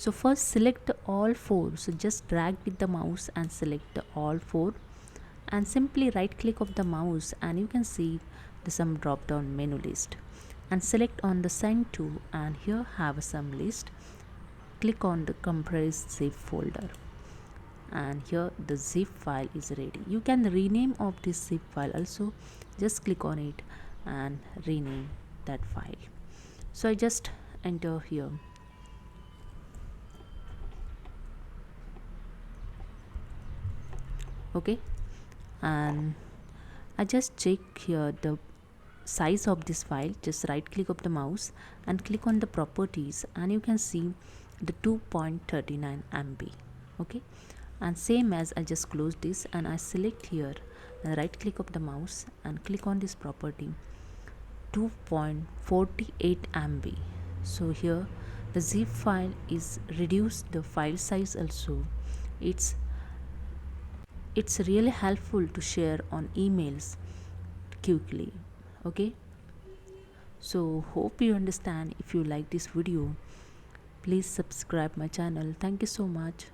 So first select all four. So just drag with the mouse and select all four, and simply right click of the mouse and you can see the some drop down menu list, and select on the send to, and here have some list. Click on the compressed zip folder, and here the zip file is ready. You can rename of this zip file also. Just click on it and rename that file. So I just enter here. Okay, and I just check here the size of this file. Just right click of the mouse and click on the properties, and you can see the 2.39 MB. Okay, and same as I just close this and I select here and right click of the mouse and click on this property 2.48 MB. So here the zip file is reduced the file size also. It's it's really helpful to share on emails quickly. Okay, so hope you understand. If you like this video, please subscribe my channel. Thank you so much.